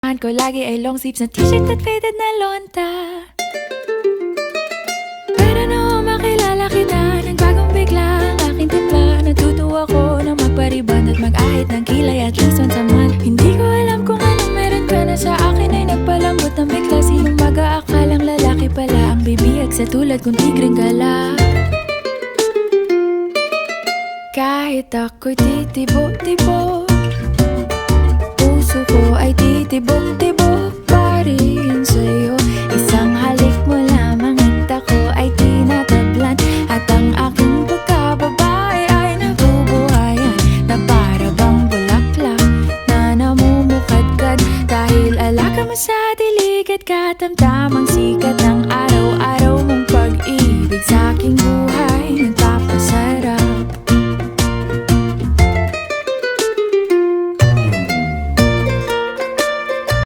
Ko lagi ay long sleeves na t-shirt at faded na lonta. Pero noong makilala kita, nagbagong bigla ang aking timpla. Natutuwa ko na magpariban at mag-ahit ng kilay at least once a month. Hindi ko alam kung anong meron ka na sa akin ay nagpalambot ng bigla. Sinong mag-aakalang lalaki pala ang bibihag sa tulad kong tigreng gala. Kahit ako'y titibo-tibo, puso ko ay titibok-tibok pa rin sa'yo. Isang halik mo lamang at ako ay tinatablan, at ang aking pagkababae ay nabubuhayan na para bang bulaklak na namumukadkad. Dahil alaga mo sa dilig at katamtamang sikat ng araw-araw mong pag-ibig sa aking buhay.